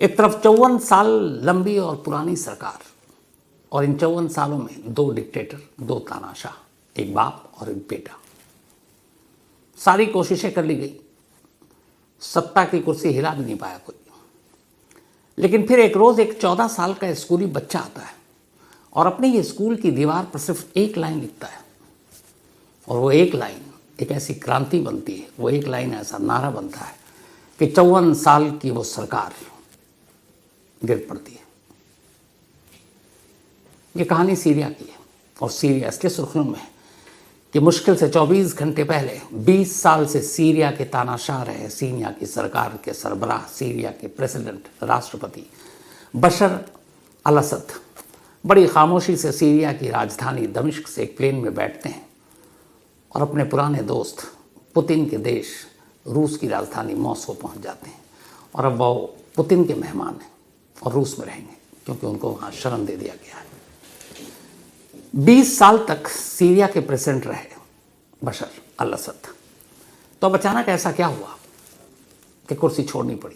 एक तरफ 54 साल लंबी और पुरानी सरकार, और इन 54 सालों में 2 डिक्टेटर, 2 तानाशाह, एक बाप और एक बेटा। सारी कोशिशें कर ली गई, सत्ता की कुर्सी हिला भी नहीं पाया कोई। लेकिन फिर एक रोज एक 14 साल का स्कूली बच्चा आता है और अपने ये स्कूल की दीवार पर सिर्फ एक लाइन लिखता है, और वो एक लाइन एक ऐसी क्रांति बनती है, वो एक लाइन ऐसा नारा बनता है कि 54 साल की वो सरकार गिर पड़ती है। ये कहानी सीरिया की है, और सीरिया इसलिए सुर्खियों में है कि मुश्किल से 24 घंटे पहले 20 साल से सीरिया के तानाशाह रहे सीरिया की सरकार के सरबराह, सीरिया के प्रेसिडेंट, राष्ट्रपति बशर अल असद बड़ी खामोशी से सीरिया की राजधानी दमिश्क से एक प्लेन में बैठते हैं और अपने पुराने दोस्त पुतिन के देश रूस की राजधानी मॉस्को पहुंच जाते हैं। और अब वो पुतिन के मेहमान हैं और रूस में रहेंगे, क्योंकि उनको वहाँ शरण दे दिया गया है। 20 साल तक सीरिया के प्रेसिडेंट रहे बशर अल असद। तो अब अचानक ऐसा क्या हुआ कि कुर्सी छोड़नी पड़ी?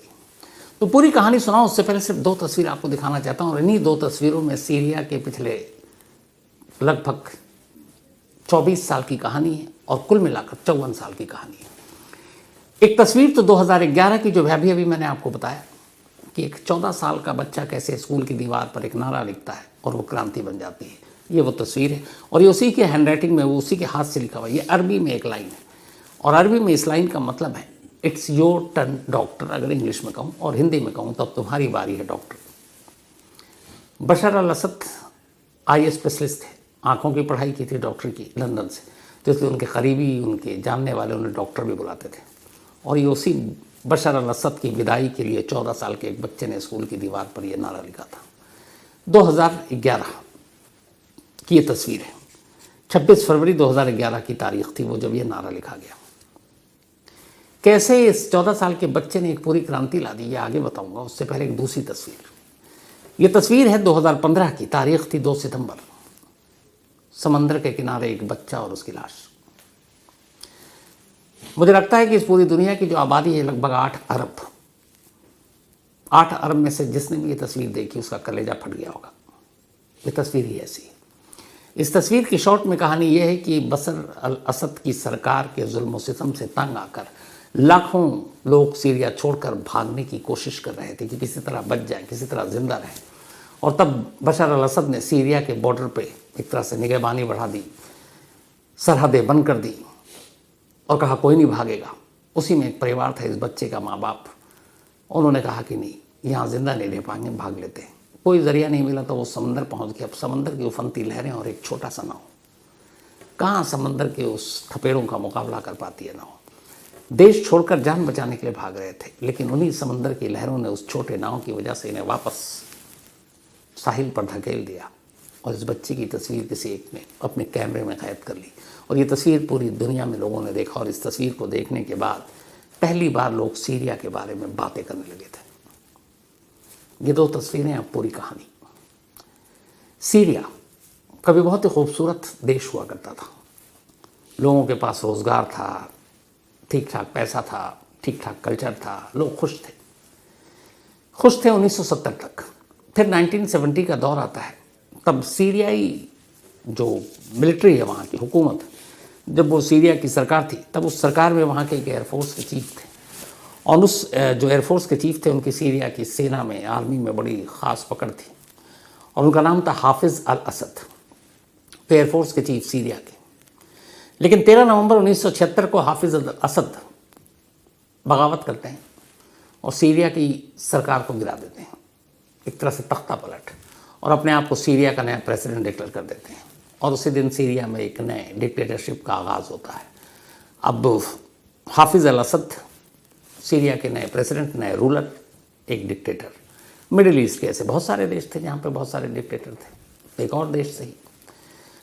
तो पूरी कहानी सुनाओ, उससे पहले सिर्फ 2 तस्वीर आपको दिखाना चाहता हूँ, और इन्हीं 2 तस्वीरों में सीरिया के पिछले लगभग 24 साल की कहानी है और कुल मिलाकर 54 साल की कहानी है। एक तस्वीर तो 2011 की, जो अभी मैंने आपको बताया कि एक 14 साल का बच्चा कैसे स्कूल की दीवार पर एक नारा लिखता है और वो क्रांति बन जाती है। ये वो तस्वीर है, और ये उसी के हैंडराइटिंग में, वो उसी के हाथ से लिखा हुआ है। ये अरबी में एक लाइन है, और अरबी में इस लाइन का मतलब है इट्स योर टर्न डॉक्टर, अगर इंग्लिश में कहूँ, और हिंदी में कहूँ तब तुम्हारी बारी है डॉक्टर। बशर अल असद आई स्पेशलिस्ट थे, आँखों की पढ़ाई की थी डॉक्टर की लंदन से, तो इसलिए उनके करीबी, उनके जानने वाले उन्हें डॉक्टर भी बुलाते थे। और ये उसी बशर अल असद की विदाई के लिए 14 साल के एक बच्चे ने स्कूल की दीवार पर यह नारा लिखा था। 2011 की ये तस्वीर है। 26 फरवरी 2011 की तारीख थी वो जब ये नारा लिखा गया। कैसे इस 14 साल के बच्चे ने एक पूरी क्रांति ला दी, ये आगे बताऊंगा। उससे पहले एक दूसरी तस्वीर, ये तस्वीर है 2015 की, तारीख थी 2 सितंबर। समंदर के किनारे एक बच्चा और उसकी लाश। मुझे लगता है कि इस पूरी दुनिया की जो आबादी है लगभग 8 अरब, 8 अरब में से जिसने भी ये तस्वीर देखी उसका कलेजा फट गया होगा। ये तस्वीर ही ऐसी है। इस तस्वीर की शॉर्ट में कहानी यह है कि बशर अल असद की सरकार के जुल्म सितम से तंग आकर लाखों लोग सीरिया छोड़कर भागने की कोशिश कर रहे थे कि किसी तरह बच जाए, किसी तरह जिंदा रहें। और तब बशर अल असद ने सीरिया के बॉर्डर पे एक तरह से निगहबानी बढ़ा दी, सरहदें बंद कर दी और कहा कोई नहीं भागेगा। उसी में एक परिवार था, इस बच्चे का माँ बाप। उन्होंने कहा कि नहीं, यहाँ जिंदा नहीं रह पाएंगे, भाग लेते हैं। कोई जरिया नहीं मिला तो वो समंदर पहुँच गया। अब समंदर की उफनती लहरें और एक छोटा सा नाव, कहाँ समंदर के उस थपेड़ों का मुकाबला कर पाती है नाव। देश छोड़कर जान बचाने के लिए भाग रहे थे, लेकिन उन्हीं समंदर की लहरों ने उस छोटे नाव की वजह से इन्हें वापस साहिल पर धकेल दिया। और इस बच्चे की तस्वीर किसी एक ने अपने कैमरे में कैद कर ली, और ये तस्वीर पूरी दुनिया में लोगों ने देखा। और इस तस्वीर को देखने के बाद पहली बार लोग सीरिया के बारे में बातें करने लगे थे। ये 2 तस्वीरें, अब पूरी कहानी। सीरिया कभी बहुत ही खूबसूरत देश हुआ करता था। लोगों के पास रोज़गार था, ठीक ठाक पैसा था, ठीक ठाक कल्चर था, लोग खुश थे। 1970 तक। फिर 1970 का दौर आता है। तब सीरियाई जो मिलिट्री है, वहाँ की हुकूमत, जब वो सीरिया की सरकार थी, तब उस सरकार में वहाँ के एक एयरफोर्स के चीफ थे। और उस जो एयरफोर्स के चीफ थे, उनकी सीरिया की सेना में, आर्मी में बड़ी ख़ास पकड़ थी, और उनका नाम था हाफिज़ अल असद, एयरफोर्स के चीफ सीरिया के। लेकिन 13 नवंबर 1976 को हाफिज़ अल असद बगावत करते हैं और सीरिया की सरकार को गिरा देते हैं, एक तरह से तख्ता पलट, और अपने आप को सीरिया का नया प्रेसिडेंट डिक्लेयर कर देते हैं। और उसी दिन सीरिया में एक नए डिक्टेटरशिप का आगाज़ होता है। अब हाफिज़ अल असद सीरिया के नए प्रेसिडेंट, नए रूलर, एक डिक्टेटर। मिडिल ईस्ट के ऐसे बहुत सारे देश थे जहाँ पे बहुत सारे डिक्टेटर थे, एक और देश सही।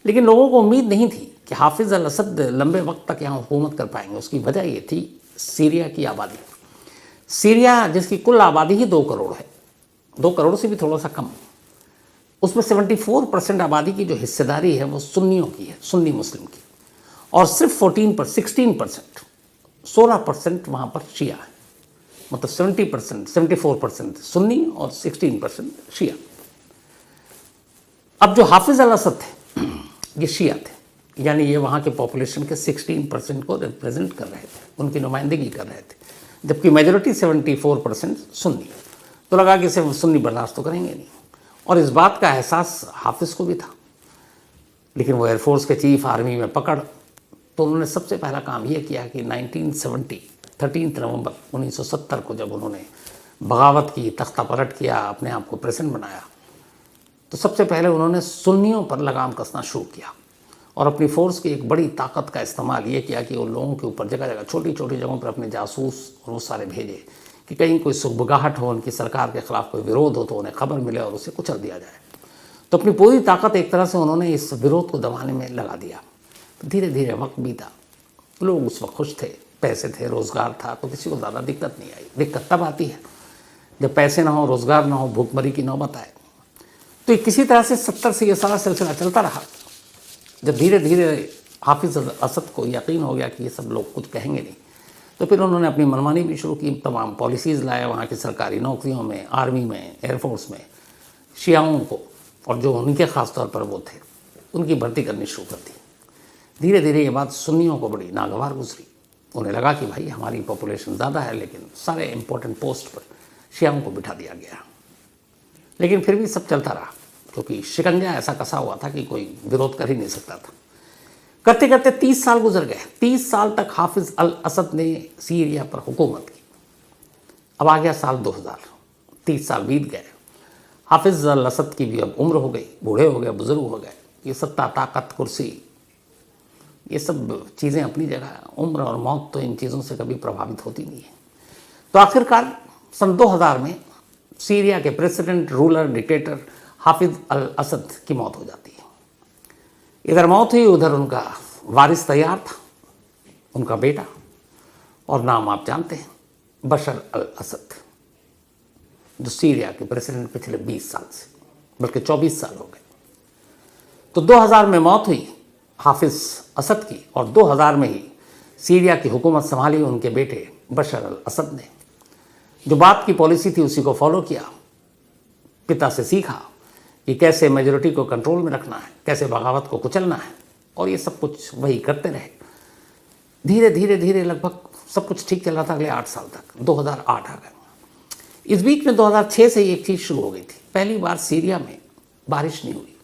लेकिन लोगों को उम्मीद नहीं थी कि हाफिज़ अल असद लंबे वक्त तक यहाँ हुकूमत कर पाएंगे। उसकी वजह ये थी सीरिया की आबादी। सीरिया जिसकी कुल आबादी ही 2 करोड़ है, 2 करोड़ से भी थोड़ा सा कम, उसमें 74% आबादी की जो हिस्सेदारी है वो सुन्नियों की है, सुन्नी मुस्लिम की। और सिर्फ 16% वहाँ पर शिया है, मतलब 70%, 74% सुन्नी और 16% शिया। अब जो हाफिज अल असद थे ये शिया थे, यानी ये वहाँ के पॉपुलेशन के 16% को रिप्रेजेंट कर रहे थे, उनकी नुमाइंदगी कर रहे थे, जबकि मेजोरिटी 74% सुन्नी। तो लगा कि सिर्फ सुन्नी बर्दाश्त तो करेंगे नहीं, और इस बात का एहसास हाफिज को भी था। लेकिन वो एयरफोर्स के चीफ, आर्मी में पकड़, तो उन्होंने सबसे पहला काम ये किया कि 1970 13 नवंबर 1970 को जब उन्होंने बगावत की, तख्ता पलट किया, अपने आप को प्रेसिडेंट बनाया, तो सबसे पहले उन्होंने सुन्नियों पर लगाम कसना शुरू किया और अपनी फोर्स की एक बड़ी ताकत का इस्तेमाल ये किया कि वो लोगों के ऊपर जगह जगह छोटी छोटी जगहों पर अपने जासूस और वो सारे भेजे कि कहीं कोई सुगबगाहट हो, उनकी सरकार के खिलाफ कोई विरोध हो तो उन्हें खबर मिले और उसे कुचल दिया जाए। तो अपनी पूरी ताकत एक तरह से उन्होंने इस विरोध को दबाने में लगा दिया। तो धीरे धीरे वक्त बीता, लोग उस वक्त खुश थे, पैसे थे, रोज़गार था, तो किसी को ज़्यादा दिक्कत नहीं आई। दिक्कत तब आती है जब पैसे ना हो, रोज़गार ना हो, भूखमरी की नौबत आए। तो किसी तरह से 70 से ये सारा सिलसिला चलता रहा। जब धीरे धीरे हाफिज असद को यकीन हो गया कि ये सब लोग कुछ कहेंगे नहीं, तो फिर उन्होंने अपनी मनमानी भी शुरू की। तमाम पॉलिसीज़ लाए वहाँ की सरकारी नौकरियों में, आर्मी में, एयरफोर्स में शियाओं को, और जो उनके ख़ास तौर पर वो थे, उनकी भर्ती करनी शुरू कर दी। धीरे धीरे ये बात सुन्नियों को बड़ी नागवार गुजरी। उन्हें लगा कि भाई हमारी पॉपुलेशन ज़्यादा है, लेकिन सारे इंपॉर्टेंट पोस्ट पर शियाओं को बिठा दिया गया। लेकिन फिर भी सब चलता रहा, क्योंकि शिकंजा ऐसा कसा हुआ था कि कोई विरोध कर ही नहीं सकता था। करते करते 30 साल गुजर गए। 30 साल तक हाफिज अल असद ने सीरिया पर हुकूमत की। अब आ गया साल 2000, 30 साल बीत गए। हाफिज अल असद की भी अब उम्र हो गई, बूढ़े हो गए, बुजुर्ग हो गए। ये सत्ता, ताकत, कुर्सी, ये सब चीज़ें अपनी जगह, उम्र और मौत तो इन चीज़ों से कभी प्रभावित होती नहीं है। तो आखिरकार सन 2000 में सीरिया के प्रेसिडेंट, रूलर, डिक्टेटर हाफिज अल असद की मौत हो जाती है। इधर मौत हुई, उधर उनका वारिस तैयार था, उनका बेटा, और नाम आप जानते हैं, बशर अल असद, जो सीरिया के प्रेसिडेंट पिछले 20 साल से, बल्कि 24 साल हो गए। तो 2000 में मौत हुई हाफिज असद की, और 2000 में ही सीरिया की हुकूमत संभाली उनके बेटे बशर अल असद ने। जो बाप की पॉलिसी थी उसी को फॉलो किया। पिता से सीखा कि कैसे मेजॉरिटी को कंट्रोल में रखना है, कैसे बगावत को कुचलना है, और ये सब कुछ वही करते रहे। धीरे धीरे धीरे लगभग सब कुछ ठीक चल रहा था अगले 8 साल तक। 2008 आ गए। इस बीच में 2006 से एक चीज़ शुरू हो गई थी। पहली बार सीरिया में बारिश नहीं हुई।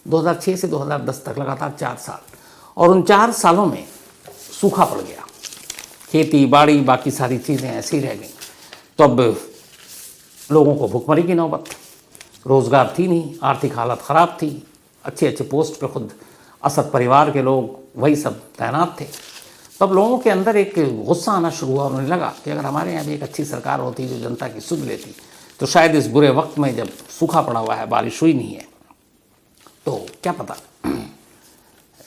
2006 से 2010 तक लगातार 4 साल, और उन 4 सालों में सूखा पड़ गया। खेती बाड़ी बाकी सारी चीज़ें ऐसी रह गई। तो अब लोगों को भुखमरी की नौबत, रोज़गार थी नहीं, आर्थिक हालत ख़राब थी। अच्छे अच्छे पोस्ट पे खुद असद परिवार के लोग वही सब तैनात थे। तब लोगों के अंदर एक गुस्सा आना शुरू हुआ। उन्हें लगा कि अगर हमारे यहाँ भी एक अच्छी सरकार होती जो जनता की सुध लेती, तो शायद इस बुरे वक्त में जब सूखा पड़ा हुआ है, बारिश हुई नहीं है, तो क्या पता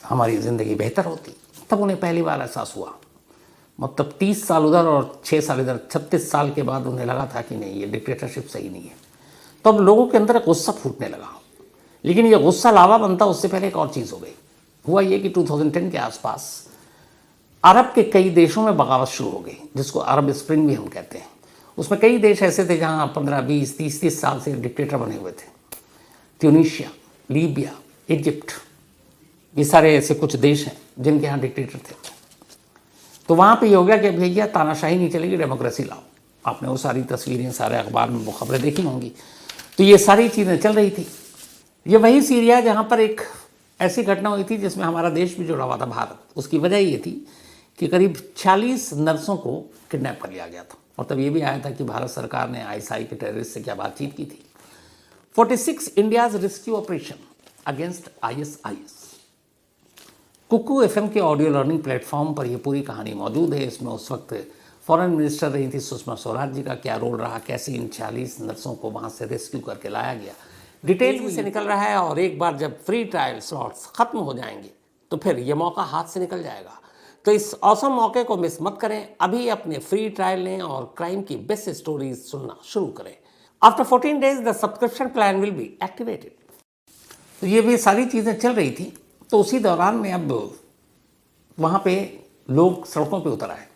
हमारी ज़िंदगी बेहतर होती। तब उन्हें पहली बार एहसास हुआ। मतलब 30 साल उधर और 6 साल इधर, 36 साल के बाद उन्हें लगा था कि नहीं, ये डिक्टेटरशिप सही नहीं है। तो अब लोगों के अंदर गुस्सा फूटने लगा। लेकिन ये गुस्सा लावा बनता उससे पहले एक और चीज़ हो गई। हुआ ये कि 2010 के आसपास अरब के कई देशों में बगावत शुरू हो गई, जिसको अरब स्प्रिंग भी हम कहते हैं। उसमें कई देश ऐसे थे जहाँ 15, 20, 30 साल से डिक्टेटर बने हुए थे। ट्यूनीशिया, लीबिया, इजिप्ट, ये सारे ऐसे कुछ देश हैं जिनके यहाँ डिक्टेटर थे। तो वहाँ पे ये हो गया कि भैया तानाशाही नहीं चलेगी, डेमोक्रेसी लाओ। आपने वो सारी तस्वीरें सारे अखबार में वो खबरें देखी होंगी। तो ये सारी चीज़ें चल रही थी। ये वही सीरिया जहाँ पर एक ऐसी घटना हुई थी जिसमें हमारा देश भी जुड़ा हुआ था, भारत। उसकी वजह ये थी कि करीब 40 नर्सों को किडनैप कर लिया गया था। और तब ये भी आया था कि भारत सरकार ने ISI के टेररिस्ट से क्या बातचीत की थी। 46 India's rescue operation against ISIS। Kuku FM के ऑडियो लर्निंग प्लेटफॉर्म पर ये पूरी कहानी मौजूद है। इसमें उस वक्त फॉरेन मिनिस्टर रही थी सुषमा स्वराज जी का क्या रोल रहा, कैसे इन 40 नर्सों को वहाँ से रेस्क्यू करके लाया गया, डिटेल में से निकल रहा है। और एक बार जब फ्री ट्रायल स्लॉट्स ख़त्म हो जाएंगे तो फिर ये मौका हाथ से निकल जाएगा। तो इस औसम मौके को मिस मत करें। अभी अपने फ्री ट्रायल लें और क्राइम की बेस्ट स्टोरीज सुनना शुरू करें। After 14 days the subscription plan will be activated. तो ये भी सारी चीज़ें चल रही थी। तो उसी दौरान में अब वहाँ पे लोग सड़कों पे उतर आए।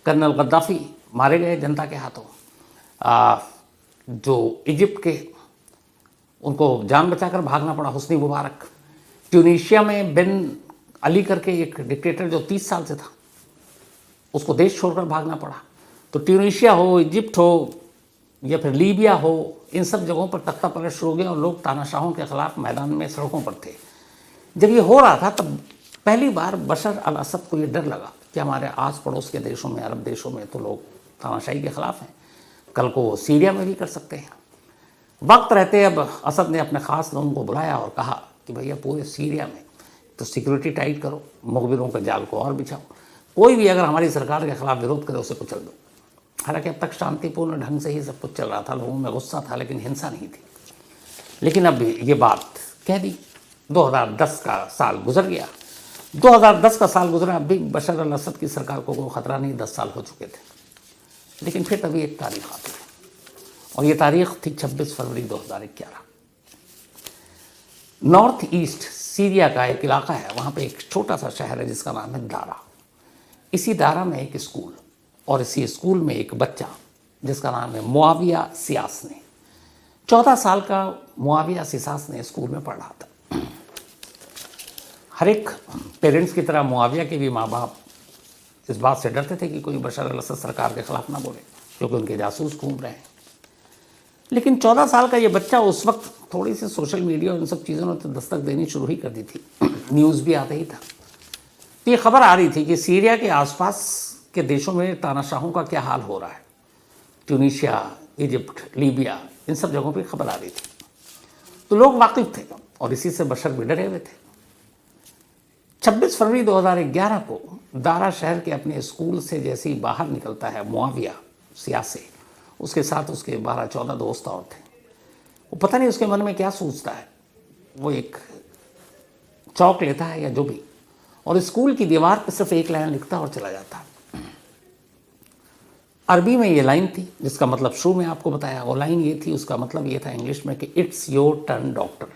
कर्नल गद्दाफी मारे गए जनता के हाथों। जो इजिप्ट के, उनको जान बचाकर भागना पड़ा, हुस्नी मुबारक। ट्यूनीशिया में बिन अली करके एक डिक्टेटर जो 30 साल से था, उसको देश छोड़कर भागना पड़ा। तो ट्यूनीशिया हो, इजिप्ट हो या फिर लीबिया हो, इन सब जगहों पर तख्ता पलट शुरू हो गया और लोग तानाशाहों के खिलाफ मैदान में, सड़कों पर थे। जब ये हो रहा था तब पहली बार बशर अल असद को ये डर लगा कि हमारे आस पड़ोस के देशों में, अरब देशों में तो लोग तानाशाही के खिलाफ हैं, कल को सीरिया में भी कर सकते हैं। वक्त रहते अब असद ने अपने ख़ास लोगों को बुलाया और कहा कि भैया पूरे सीरिया में तो सिक्योरिटी टाइट करो, मुखबिरों के जाल को और बिछाओ, कोई भी अगर हमारी सरकार के खिलाफ विरोध करे उसे कुचल दो। हालांकि अब तक शांतिपूर्ण ढंग से ही सब कुछ चल रहा था, लोगों में गुस्सा था लेकिन हिंसा नहीं थी। लेकिन अब ये बात कह दी। 2010 का साल गुजर गया। 2010 का साल गुजरा, अब भी बशर अल असद की सरकार को कोई ख़तरा नहीं, 10 साल हो चुके थे। लेकिन फिर तभी एक तारीख आती है और ये तारीख थी 26 फरवरी 2011। नॉर्थ ईस्ट सीरिया का एक इलाका है, वहाँ पे एक छोटा सा शहर है जिसका नाम है दारा। इसी दारा में एक स्कूल, और इसी स्कूल में एक बच्चा जिसका नाम है मुआविया सियासने। 14 साल का मुआविया सियासने स्कूल में पढ़ रहा था। हर एक पेरेंट्स की तरह मुआविया के भी माँ बाप इस बात से डरते थे कि कोई बशर अल असद सरकार के खिलाफ ना बोले, क्योंकि उनके जासूस घूम रहे हैं। लेकिन 14 साल का ये बच्चा उस वक्त थोड़ी सी सोशल मीडिया और इन सब चीज़ों ने तो दस्तक देनी शुरू ही कर दी थी, न्यूज़ भी आता ही था। तो ये खबर आ रही थी कि सीरिया के आसपास के देशों में तानाशाहों का क्या हाल हो रहा है। ट्यूनीशिया, इजिप्ट, लीबिया, इन सब जगहों पे खबर आ रही थी। तो लोग वाकिफ थे और इसी से बशर भी डरे हुए थे। 26 फरवरी 2011 को दारा शहर के अपने स्कूल से जैसे ही बाहर निकलता है मुआविया सियासे, उसके साथ उसके 12-14 दोस्त और थे। वो पता नहीं उसके मन में क्या सोचता है, वो एक चौक लेता है या जो भी, और स्कूल की दीवार पर सिर्फ एक लाइन लिखता और चला जाता। अरबी में ये लाइन थी जिसका मतलब शुरू में आपको बताया, वो लाइन ये थी, उसका मतलब ये था इंग्लिश में कि इट्स योर टर्न डॉक्टर,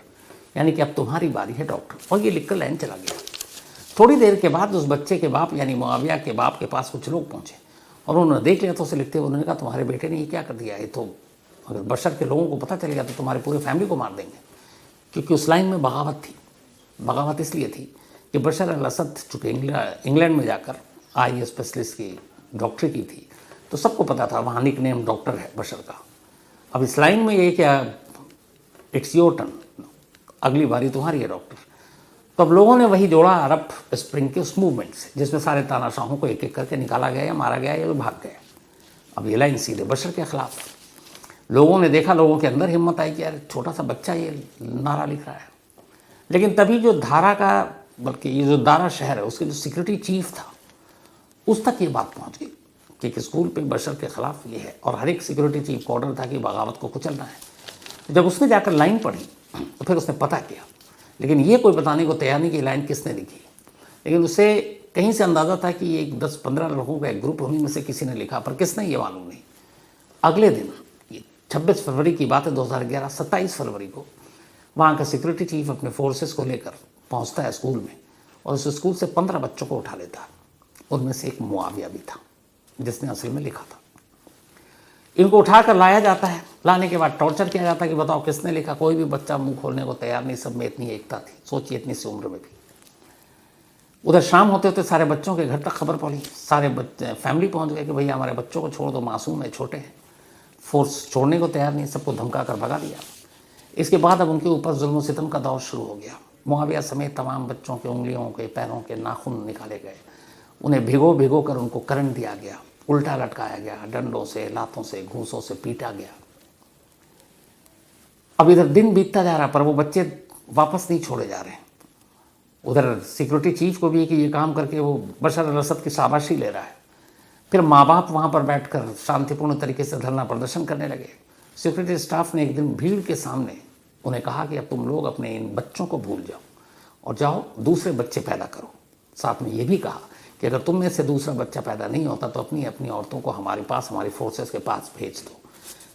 यानी कि अब तुम्हारी बारी है डॉक्टर। और ये लिखकर लाइन चला गया। थोड़ी देर के बाद उस बच्चे के बाप यानी मुआविया के बाप के पास कुछ लोग पहुंचे और उन्होंने देख लिया तो उसे लिखते हुए उन्होंने कहा तुम्हारे बेटे ने ये क्या कर दिया है, तो अगर बशर के लोगों को पता चल गया तो तुम्हारे पूरे फैमिली को मार देंगे। क्योंकि उस लाइन में बगावत थी। बगावत इसलिए थी कि बशर अल असद चूँकि इंग्लैंड में जाकर आई स्पेशलिस्ट की डॉक्टरी की थी, तो सबको पता था वहाँ निक नेम डॉक्टर है बशर का। अब इस लाइन में ये क्या, इट्स योर टर्न, अगली बारी तुम्हारी है डॉक्टर। तो अब लोगों ने वही जोड़ा अरब स्प्रिंग के उस मूवमेंट से, जिसमें सारे तानाशाहों को एक एक करके निकाला गया या मारा गया या वो भाग गए। अब ये लाइन सीधे बशर के खिलाफ। लोगों ने देखा, लोगों के अंदर हिम्मत आई कि यार छोटा सा बच्चा ये नारा लिख रहा है। लेकिन तभी जो धारा का, बल्कि ये जो दारा शहर है उसके जो सिक्योरिटी चीफ था, उस तक ये बात पहुँच गई कि स्कूल पे बशर के खिलाफ ये है, और हर एक सिक्योरिटी चीफ को ऑर्डर था कि बगावत को कुचलना है। जब उसने जाकर लाइन पढ़ी तो फिर उसने पता किया, लेकिन ये कोई बताने को तैयार नहीं कि लाइन किसने लिखी। लेकिन उसे कहीं से अंदाज़ा था कि ये 10-15 लोगों का एक ग्रुप, उन्हीं में से किसी ने लिखा, पर किसने ये मालूम नहीं। अगले दिन 26 फरवरी की बात है 2011, 27 फरवरी को वहाँ का सिक्योरिटी चीफ अपने फोर्सेस को लेकर पहुँचता है स्कूल में और उस स्कूल से 15 बच्चों को उठा लेता है। उनमें से एक मुआविया भी था जिसने असल में लिखा था। इनको उठाकर लाया जाता है। लाने के बाद टॉर्चर किया जाता है कि बताओ किसने लिखा। कोई भी बच्चा मुंह खोलने को तैयार नहीं। सब में इतनी एकता थी, सोचिए इतनी सी उम्र में भी। उधर शाम होते होते सारे बच्चों के घर तक खबर पड़ी। सारे बच्चे फैमिली पहुंच गए कि भैया हमारे बच्चों को छोड़ दो, मासूम है, छोटे हैं। फोर्स छोड़ने को तैयार नहीं, सबको धमका कर भगा दिया। इसके बाद अब उनके ऊपर जुल्म सितम का दौर शुरू हो गया। मुआविया समेत तमाम बच्चों के उंगलियों के, पैरों के नाखून निकाले गए। उन्हें भिगो भिगो कर उनको करंट दिया गया, उल्टा लटकाया गया, डंडों से, लातों से, घूंसों से पीटा गया। अब इधर दिन बीतता जा रहा पर वो बच्चे वापस नहीं छोड़े जा रहे। उधर सिक्योरिटी चीफ को भी कि ये काम करके वो बशर अल असद की शाबाशी ले रहा है। फिर माँ बाप वहाँ पर बैठकर शांतिपूर्ण तरीके से धरना प्रदर्शन करने लगे। सिक्योरिटी स्टाफ ने एक दिन भीड़ के सामने उन्हें कहा कि अब तुम लोग अपने इन बच्चों को भूल जाओ और जाओ दूसरे बच्चे पैदा करो। साथ में ये भी कहा कि अगर तुम में से दूसरा बच्चा पैदा नहीं होता तो अपनी अपनी औरतों को हमारे पास, हमारी फोर्सेस के पास भेज दो।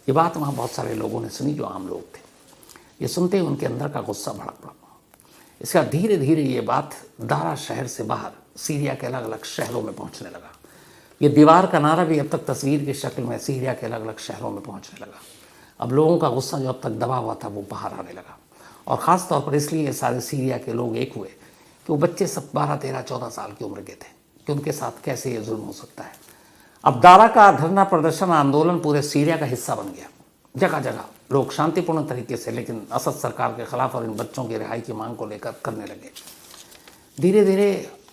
ये बात वहाँ बहुत सारे लोगों ने सुनी जो आम लोग थे। ये सुनते ही उनके अंदर का गुस्सा भड़क पड़ा। इसका धीरे धीरे ये बात दारा शहर से बाहर सीरिया के अलग अलग शहरों में पहुँचने लगा। ये दीवार का नारा भी अब तक तस्वीर की शक्ल में सीरिया के अलग अलग शहरों में पहुंचने लगा। अब लोगों का गुस्सा जो अब तक दबा हुआ था वो बाहर आने लगा, और ख़ास तौर पर इसलिए ये सारे सीरिया के लोग एक हुए कि वो बच्चे सब 12, 13, 14 साल की उम्र के थे कि उनके साथ कैसे ये जुल्म हो सकता है। अब दारा का धरना प्रदर्शन आंदोलन पूरे सीरिया का हिस्सा बन गया। जगह जगह लोग शांतिपूर्ण तरीके से लेकिन असद सरकार के खिलाफ और इन बच्चों की रिहाई की मांग को लेकर करने लगे। धीरे धीरे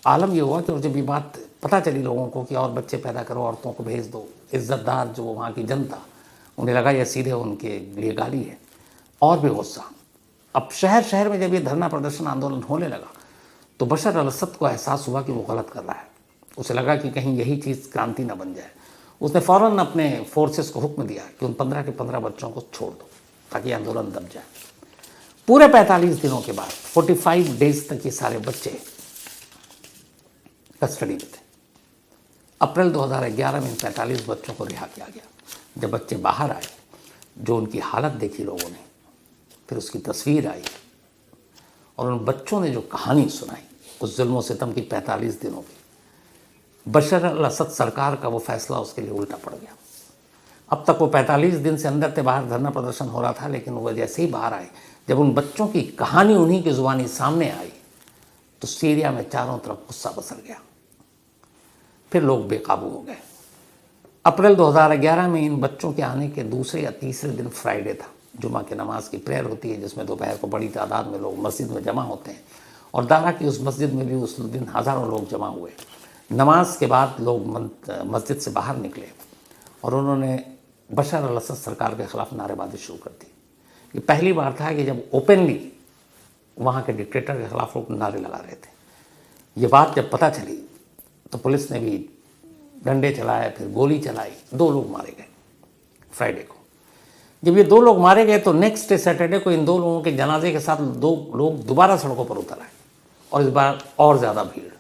आलम ये हुआ कि जब ये बात पता चली लोगों को कि और बच्चे पैदा करो, औरतों को भेज दो, इज्जतदार जो वहाँ की जनता, उन्हें लगा यह सीधे उनके लिए गाली है, और भी गुस्सा। अब शहर शहर में जब ये धरना प्रदर्शन आंदोलन होने लगा तो बशर अल असद को एहसास हुआ कि वो गलत कर रहा है। उसे लगा कि कहीं यही चीज़ क्रांति न बन जाए। उसने फ़ौरन अपने फोर्सेस को हुक्म दिया कि उन 15 के 15 बच्चों को छोड़ दो ताकि आंदोलन दब जाए। पूरे 45 दिनों के बाद 45 डेज तक ये सारे बच्चे कस्टडी में थे। अप्रैल 2011 में इन 45 बच्चों को रिहा किया गया। जब बच्चे बाहर आए, जो उनकी हालत देखी लोगों ने, फिर उसकी तस्वीर आई और उन बच्चों ने जो कहानी सुनाई उस जुल्म सितम की 45 दिनों की, बशर अल असद सरकार का वो फैसला उसके लिए उल्टा पड़ गया। अब तक वो 45 दिन से अंदर थे, बाहर धरना प्रदर्शन हो रहा था, लेकिन वो जैसे ही बाहर आए, जब उन बच्चों की कहानी उन्हीं की जुबानी सामने आई तो सीरिया में चारों तरफ गुस्सा बसर गया। फिर लोग बेकाबू हो गए। अप्रैल 2011 में इन बच्चों के आने के दूसरे या तीसरे दिन फ्राइडे था, जुमा की नमाज की प्रेयर होती है जिसमें दोपहर को बड़ी तादाद में लोग मस्जिद में जमा होते हैं, और दारा की उस मस्जिद में भी उस दिन हज़ारों लोग जमा हुए। नमाज के बाद लोग मस्जिद से बाहर निकले और उन्होंने बशर अल असद सरकार के ख़िलाफ़ नारेबाजी शुरू कर दी। ये पहली बार था कि जब ओपनली वहाँ के डिक्टेटर के ख़िलाफ़ लोग नारे लगा रहे थे। ये बात जब पता चली तो पुलिस ने भी डंडे चलाए, फिर गोली चलाई। 2 लोग मारे गए फ्राइडे को। जब ये 2 लोग मारे गए तो नेक्स्ट डे सैटरडे को इन 2 लोगों के जनाजे के साथ 2 लोग दोबारा सड़कों पर उतर आए, और इस बार और ज़्यादा भीड़।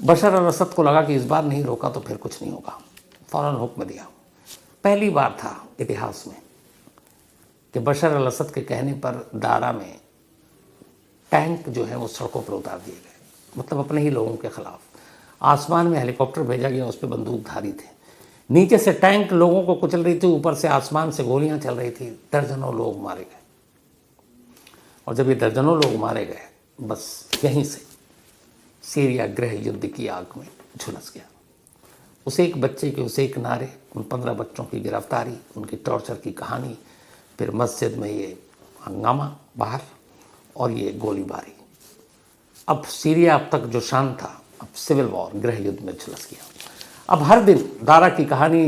बशर अल असद को लगा कि इस बार नहीं रोका तो फिर कुछ नहीं होगा, फ़ौरन हुक्म दिया। पहली बार था इतिहास में कि बशर अल असद के कहने पर दारा में टैंक जो है वो सड़कों पर उतार दिए गए, मतलब अपने ही लोगों के ख़िलाफ़। आसमान में हेलीकॉप्टर भेजा गया, उस पर बंदूकधारी थे, नीचे से टैंक लोगों को कुचल रही थी, ऊपर से आसमान से गोलियां चल रही थी। दर्जनों लोग मारे गए, और जब ये दर्जनों लोग मारे गए, बस यहीं से सीरिया गृह युद्ध की आग में झुलस गया। उस एक बच्चे के उस एक नारे, उन 15 बच्चों की गिरफ्तारी, उनकी टॉर्चर की कहानी, फिर मस्जिद में ये हंगामा बाहर, और ये गोलीबारी। अब सीरिया अब तक जो शांत था, अब सिविल वॉर, गृह युद्ध में झुलस गया। अब हर दिन दारा की कहानी,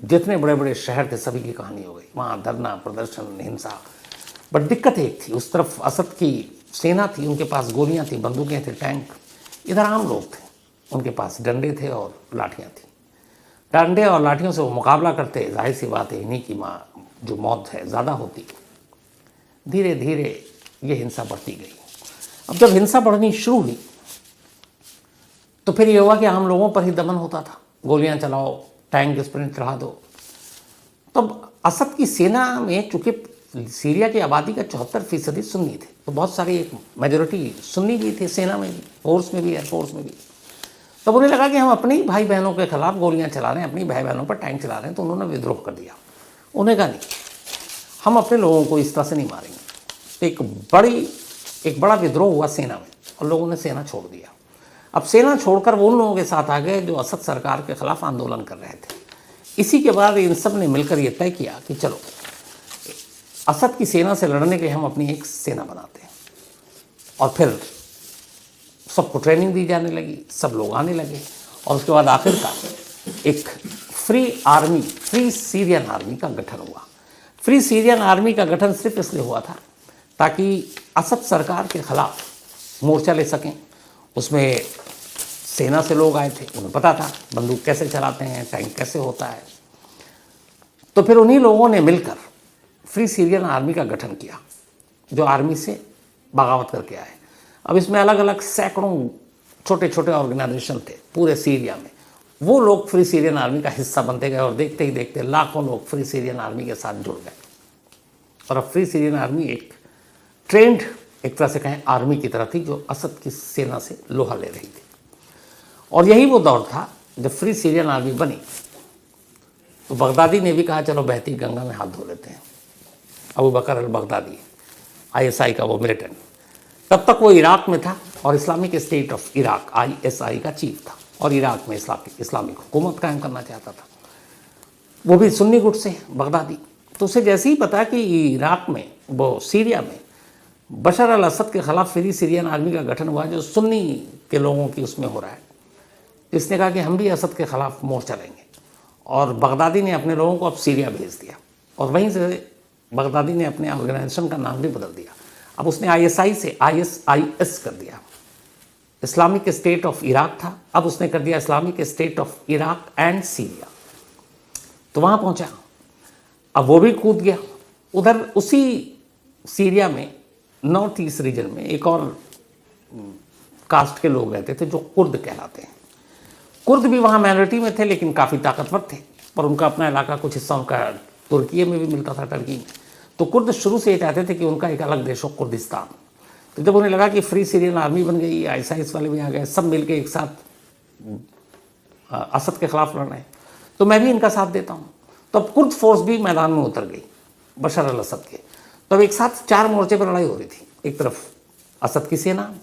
जितने बड़े बड़े शहर थे सभी की कहानी हो गई। वहाँ धरना प्रदर्शन, हिंसा। बट दिक्कत एक थी, उस तरफ असद की सेना थी, उनके पास गोलियाँ थी, बंदूकें थे, टैंक। इधर आम लोग थे, उनके पास डंडे थे और लाठियाँ थी। डंडे और लाठियों से वो मुकाबला करते, जाहिर सी बात है इन्हीं की जो मौत है ज़्यादा होती। धीरे धीरे ये हिंसा बढ़ती गई। अब जब हिंसा बढ़नी शुरू हुई तो फिर ये हुआ कि आम लोगों पर ही दमन होता था, गोलियां चलाओ, टैंक स्प्रिंट चढ़ा दो। तब असद की सेना में, चूँकि सीरिया की आबादी का 74% सुन्नी थे, तो बहुत सारी एक मेजोरिटी सुन्नी भी थे सेना में भी, फोर्स में भी, एयरफोर्स में भी। तब उन्हें लगा कि हम अपने ही भाई बहनों के खिलाफ गोलियां चला रहे हैं, अपनी भाई बहनों पर टैंक चला रहे हैं, तो उन्होंने विद्रोह कर दिया। उन्हें कहा नहीं, हम अपने लोगों को इस तरह से नहीं मारेंगे। एक बड़ा विद्रोह हुआ सेना में, और लोगों ने सेना छोड़ दिया। अब सेना छोड़कर वो उन लोगों के साथ आ गए जो असद सरकार के खिलाफ आंदोलन कर रहे थे। इसी के बाद इन सब ने मिलकर ये तय किया कि चलो असद की सेना से लड़ने के लिए हम अपनी एक सेना बनाते हैं। और फिर सबको ट्रेनिंग दी जाने लगी, सब लोग आने लगे, और उसके बाद आखिरकार एक फ्री सीरियन आर्मी का गठन हुआ। फ्री सीरियन आर्मी का गठन सिर्फ इसलिए हुआ था ताकि असद सरकार के खिलाफ मोर्चा ले सकें। उसमें सेना से लोग आए थे, उन्हें पता था बंदूक कैसे चलाते हैं, टैंक कैसे होता है। तो फिर उन्हीं लोगों ने मिलकर फ्री सीरियन आर्मी का गठन किया, जो आर्मी से बगावत करके आए। अब इसमें अलग अलग सैकड़ों छोटे छोटे ऑर्गेनाइजेशन थे पूरे सीरिया में। वो लोग फ्री सीरियन आर्मी का हिस्सा बनते गए, और देखते ही देखते लाखों लोग फ्री सीरियन आर्मी के साथ जुड़ गए। और अब फ्री सीरियन आर्मी एक ट्रेंड, एक तरह से कहें आर्मी की तरह थी, जो असद की सेना से लोहा ले रही थी। और यही वो दौर था जब फ्री सीरियन आर्मी बनी तो बगदादी ने भी कहा चलो बहती गंगा में हाथ धो लेते हैं। अबू बकर अल बगदादी, ISI का वो मिलिटेंट, तब तक वो इराक में था और Islamic state of Iraq ISI का चीफ था और इराक में इस्लामिक हुकूमत कायम करना चाहता था। वो भी सुन्नी गुट से बगदादी। तो उसे जैसे ही पता कि इराक में, वो सीरिया में बशर अल असद के खिलाफ फ्री सीरियन आर्मी का गठन हुआ जो सुन्नी के लोगों की उसमें हो रहा है, इसने कहा कि हम भी असद के खिलाफ मोर्चा लेंगे और बगदादी ने अपने लोगों को अब सीरिया भेज दिया। और वहीं से बगदादी ने अपने ऑर्गेनाइजेशन का नाम भी बदल दिया। अब उसने ISI से ISIS कर दिया। इस्लामिक स्टेट ऑफ इराक था, अब उसने कर दिया Islamic state of Iraq and Syria. तो वहाँ पहुँचा, अब वो भी कूद गया उधर। उसी सीरिया में नॉर्थ ईस्ट रीजन में एक और कास्ट के लोग रहते थे जो कुर्द कहलाते हैं। कुर्द भी वहाँ माइनॉरिटी में थे लेकिन काफ़ी ताकतवर थे, पर उनका अपना इलाका कुछ हिस्सा उनका तुर्की में भी मिलता था, टर्की में। तो कुर्द शुरू से ये चाहते थे कि उनका एक अलग देश हो, कुर्दिस्तान। तो जब उन्हें लगा कि फ्री सीरियन आर्मी बन गई, ISIS वाले भी आ गए, सब मिलके एक साथ असद के खिलाफ लड़ रहे हैं, तो मैं भी इनका साथ देता हूँ। तो अब कुर्द फोर्स भी मैदान में उतर गई बशर अल असद के। तो अब एक साथ 4 मोर्चे पर लड़ाई हो रही थी। एक तरफ असद की सेना,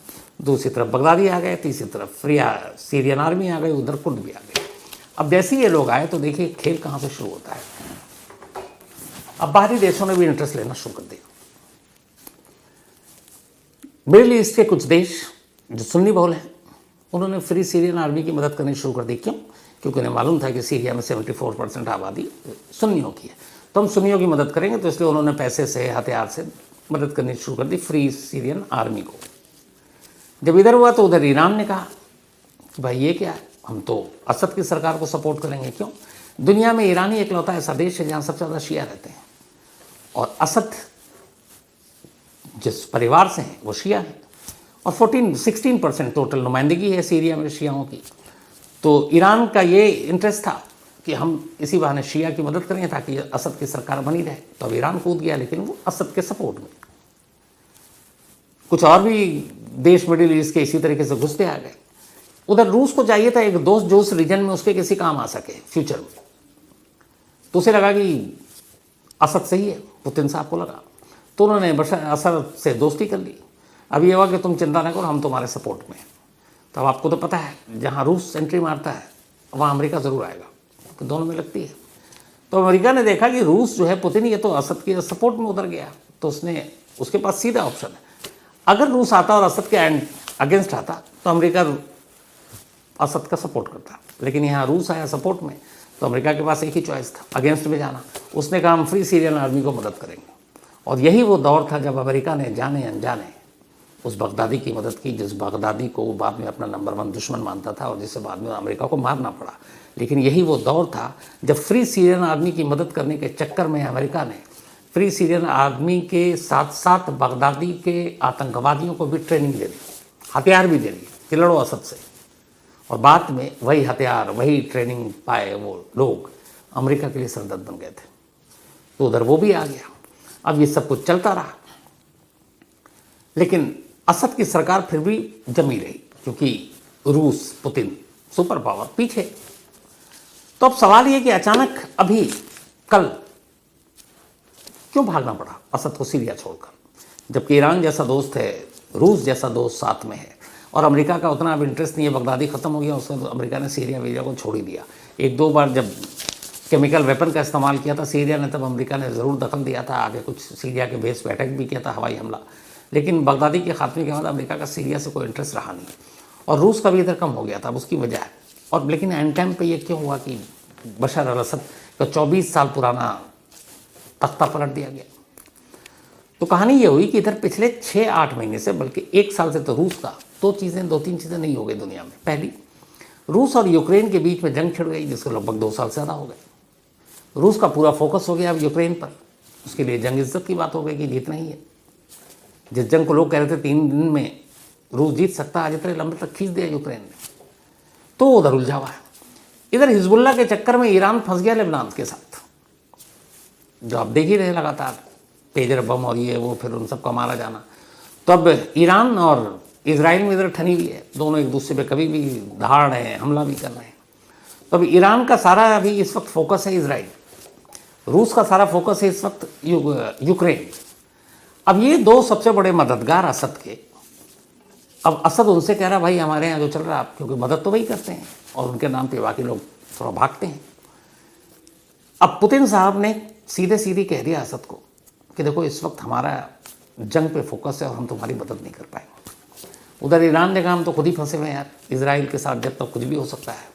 दूसरी तरफ बगदादी आ गए, तीसरी तरफ फ्री सीरियन आर्मी आ गई, उधर कुर्द भी आ गए। अब जैसे ही ये लोग आए तो देखिए खेल कहाँ से शुरू होता है। अब बाहरी देशों ने भी इंटरेस्ट लेना शुरू कर दिया। मिडिल ईस्ट के कुछ देश जो सुन्नी बहुल हैं उन्होंने फ्री सीरियन आर्मी की मदद करनी शुरू कर दी। क्यों? क्योंकि उन्हें मालूम था कि सीरिया में 74% आबादी सुन्नियों की है, तो हम सुन्नियों की मदद करेंगे। तो इसलिए उन्होंने पैसे से, हथियार से मदद करनी शुरू कर दी फ्री सीरियन आर्मी को। जब इधर हुआ तो उधर ईरान ने कहा कि भाई ये क्या है, हम तो असद की सरकार को सपोर्ट करेंगे। क्यों? दुनिया में ईरान ही इकलौता ऐसा देश है जहाँ सबसे ज़्यादा शिया रहते हैं और असद जिस परिवार से हैं वो शिया है और 16% टोटल नुमाइंदगी है सीरिया में शियाओं की। तो ईरान का ये इंटरेस्ट था कि हम इसी बहाने शिया की मदद करें ताकि असद की सरकार बनी रहे। तो अब ईरान कूद गया, लेकिन वो असद के सपोर्ट में। कुछ और भी देश मिडिल ईस्ट के इसी तरीके से घुसते आ गए। उधर रूस को चाहिए था एक दोस्त जो उस रीजन में उसके किसी काम आ सके फ्यूचर में। तो उसे लगा कि असद सही है, पुतिन साहब को लगा, तो उन्होंने बशर असद से दोस्ती कर ली। अब ये हुआ कि तुम चिंता न करो, हम तुम्हारे सपोर्ट में हैं। तो अब आपको तो पता है जहाँ रूस एंट्री मारता है वहाँ अमेरिका ज़रूर आएगा, तो दोनों में लगती है। तो अमेरिका ने देखा कि रूस जो है पुतिन, ये तो असद के सपोर्ट में उतर गया, तो उसने उसके पास सीधा ऑप्शन है। अगर रूस आता और असद के अगेंस्ट आता तो अमेरिका असद का सपोर्ट करता, लेकिन यहाँ रूस आया सपोर्ट में, तो अमेरिका के पास एक ही चॉइस था, अगेंस्ट में जाना। उसने कहा हम फ्री सीरियन आर्मी को मदद करेंगे। और यही वो दौर था जब अमेरिका ने जाने अनजाने उस बगदादी की मदद की, जिस बगदादी को बाद में अपना नंबर 1 दुश्मन मानता था और जिसे बाद में अमेरिका को मारना पड़ा। लेकिन यही वो दौर था जब फ्री सीरियन आर्मी की मदद करने के चक्कर में अमेरिका ने फ्री सीरियन आर्मी के साथ साथ बगदादी के आतंकवादियों को भी ट्रेनिंग दे दी, हथियार भी दे दी कि लड़ो असद से। और बाद में वही हथियार, वही ट्रेनिंग पाए वो लोग अमेरिका के लिए सरदर्द बन गए थे। तो उधर वो भी आ गया। अब ये सब कुछ चलता रहा, लेकिन असद की सरकार फिर भी जमी रही क्योंकि रूस, पुतिन सुपर पावर पीछे। तो अब सवाल ये कि अचानक अभी कल क्यों भागना पड़ा असद को सीरिया छोड़कर, जबकि ईरान जैसा दोस्त है, रूस जैसा दोस्त साथ में है और अमेरिका का उतना अब इंटरेस्ट नहीं है। बगदादी ख़त्म हो गया, उसमें तो अमेरिका ने सीरिया वीरिया को छोड़ ही दिया। 1-2 बार जब केमिकल वेपन का इस्तेमाल किया था सीरिया ने, तब अमेरिका ने ज़रूर दखल दिया था, आगे कुछ सीरिया के बेस पर अटैक भी किया था, हवाई हमला। लेकिन बगदादी के खात्मे के बाद अमेरिका का सीरिया से कोई इंटरेस्ट रहा नहीं और रूस का भी इधर कम हो गया था, अब उसकी वजह है। और लेकिन एंड टाइम पे ये क्यों हुआ कि बशर अल असद का 24 साल पुराना तख्ता पलट दिया गया। तो कहानी ये हुई कि इधर पिछले 6-8 महीने से, बल्कि 1 साल से तो रूस का 2-3 चीज़ें नहीं हो गई दुनिया में। पहली, रूस और यूक्रेन के बीच में जंग छिड़ गई जिसको लगभग 2 साल से ज़्यादा हो गए। रूस का पूरा फोकस हो गया अब यूक्रेन पर, उसके लिए जंग इज्जत की बात हो गई कि जीतना ही है। जिस जंग को लोग कह रहे थे 3 दिन में रूस जीत सकता, आज इतने लंबे तक खींच दिया यूक्रेन ने, तो उधर उलझा हुआ है। इधर हिजबुल्ला के चक्कर में ईरान फंस गया लेबनान के साथ, जो आप देख ही रहे लगातार पेजर बम और ये वो, फिर उन सबका मारा जाना। तो अब ईरान और इजराइल में इधर ठनी हुई है, दोनों एक दूसरे पे कभी भी दहाड़ रहे हैं, हमला भी कर रहे हैं। तो अभी ईरान का सारा अभी इस वक्त फोकस है इजराइल, रूस का सारा फोकस है इस वक्त यूक्रेन। अब ये दो सबसे बड़े मददगार असद के, अब असद उनसे कह रहा भाई हमारे यहाँ जो चल रहा है, आप क्योंकि मदद तो वही करते हैं और उनके नाम पे बाकी लोग थोड़ा भागते हैं। अब पुतिन साहब ने सीधे सीधे कह दिया असद को कि देखो इस वक्त हमारा जंग पे फोकस है और हम तुम्हारी मदद नहीं कर पाएंगे। उधर ईरान ने कहा हम तो खुद ही फंसे हुए हैं यार, इजराइल के साथ जब तक कुछ भी हो सकता है,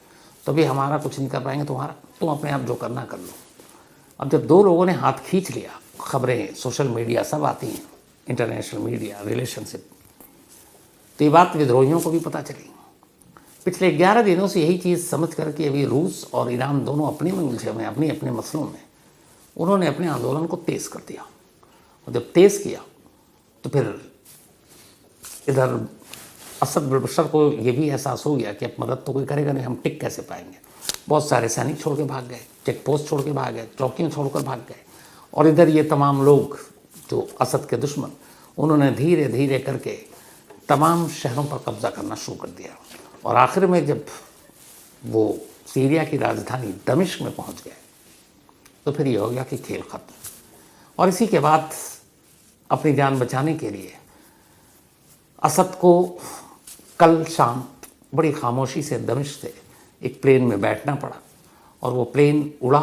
तो भी हमारा कुछ नहीं कर पाएंगे, तुम्हारा तुम अपने आप जो करना कर लो। अब जब दो लोगों ने हाथ खींच लिया, खबरें सोशल मीडिया सब आती हैं, इंटरनेशनल मीडिया, रिलेशनशिप, तो ये बात विद्रोहियों को भी पता चली। पिछले 11 दिनों से यही चीज़ समझ कर कि अभी रूस और ईरान दोनों अपने में उलझे हुए हैं, अपने अपने मसलों में, उन्होंने अपने आंदोलन को तेज़ कर दिया। और जब तेज़ किया तो फिर इधर असद बशर को ये भी एहसास हो गया कि अब मदद तो कोई करेगा नहीं, हम टिक कैसे पाएंगे। बहुत सारे सैनिक छोड़ के भाग गए, चेक पोस्ट छोड़ के भाग गए, चौकियाँ छोड़कर भाग गए। और इधर ये तमाम लोग जो असद के दुश्मन, उन्होंने धीरे धीरे करके तमाम शहरों पर कब्जा करना शुरू कर दिया। और आखिर में जब वो सीरिया की राजधानी दमिश्क में पहुंच गए तो फिर ये हो गया कि खेल खत्म। और इसी के बाद अपनी जान बचाने के लिए असद को कल शाम बड़ी खामोशी से दमिश्क से एक प्लेन में बैठना पड़ा। और वो प्लेन उड़ा,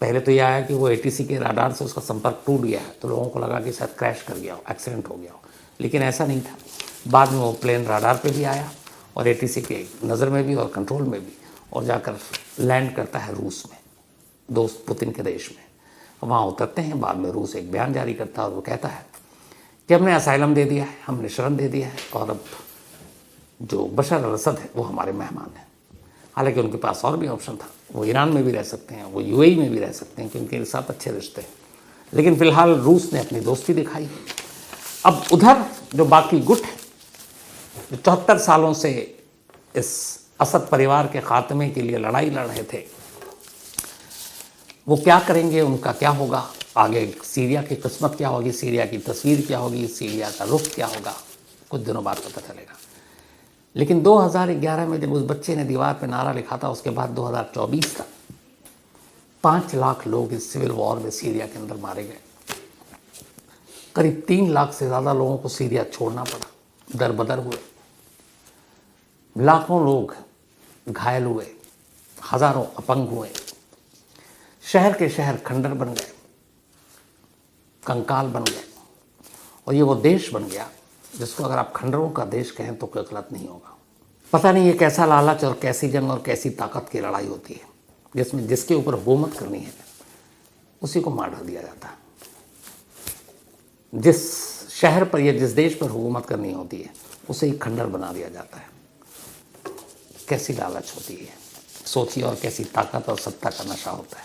पहले तो ये आया कि वो ATC के राडार से उसका संपर्क टूट गया है, तो लोगों को लगा कि शायद क्रैश कर गया हो, एक्सीडेंट हो गया हो, लेकिन ऐसा नहीं था। बाद में वो प्लेन राडार पे भी आया और ATC के नज़र में भी और कंट्रोल में भी, और जाकर लैंड करता है रूस में, दोस्त पुतिन के देश में। वहाँ उतरते हैं। बाद में रूस एक बयान जारी करता है और वो कहता है कि हमने असाइलम दे दिया है, हमने शरण दे दिया है, और अब जो बशर अल असद है वो हमारे मेहमान हैं। हालांकि उनके पास और भी ऑप्शन था, वो ईरान में भी रह सकते हैं, वो UAE में भी रह सकते हैं क्योंकि उनके साथ अच्छे रिश्ते हैं, लेकिन फ़िलहाल रूस ने अपनी दोस्ती दिखाई। अब उधर जो बाकी गुट है, जो 74 सालों से इस असद परिवार के खात्मे के लिए लड़ाई लड़ रहे थे, वो क्या करेंगे, उनका क्या होगा आगे, सीरिया की किस्मत क्या होगी, सीरिया की तस्वीर क्या होगी, सीरिया का रुख क्या होगा, कुछ दिनों बाद पता चलेगा। लेकिन 2011 में जब उस बच्चे ने दीवार पे नारा लिखा था, उसके बाद 2024 तक 5 लाख लोग इस सिविल वॉर में सीरिया के अंदर मारे गए। करीब 3 लाख से ज़्यादा लोगों को सीरिया छोड़ना पड़ा, दर बदर हुए, लाखों लोग घायल हुए, हज़ारों अपंग हुए, शहर के शहर खंडर बन गए, कंकाल बन गए। और ये वो देश बन गया जिसको अगर आप खंडरों का देश कहें तो कोई गलत नहीं होगा। पता नहीं ये कैसा लालच और कैसी जंग और कैसी ताकत की लड़ाई होती है, जिसमें जिसके ऊपर हुकूमत करनी है उसी को मार दिया जाता है। जिस शहर पर या जिस देश पर हुकूमत करनी होती है उसे ही खंडर बना दिया जाता है। कैसी लालच होती है, सोचिए, और कैसी ताकत और सत्ता का नशा होता है।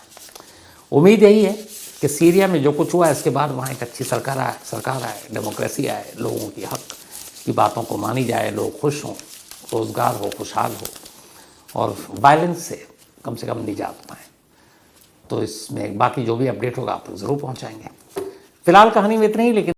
उम्मीद यही है कि सीरिया में जो कुछ हुआ है इसके बाद वहाँ एक अच्छी सरकार आए, डेमोक्रेसी आए, लोगों की हक की बातों को मानी जाए, लोग खुश हों, रोज़गार हो, खुशहाल हो और वायलेंस से कम निजात पाएँ। तो इसमें बाकी जो भी अपडेट होगा आप लोग ज़रूर पहुँचाएँगे। फ़िलहाल कहानी में इतना ही, लेकिन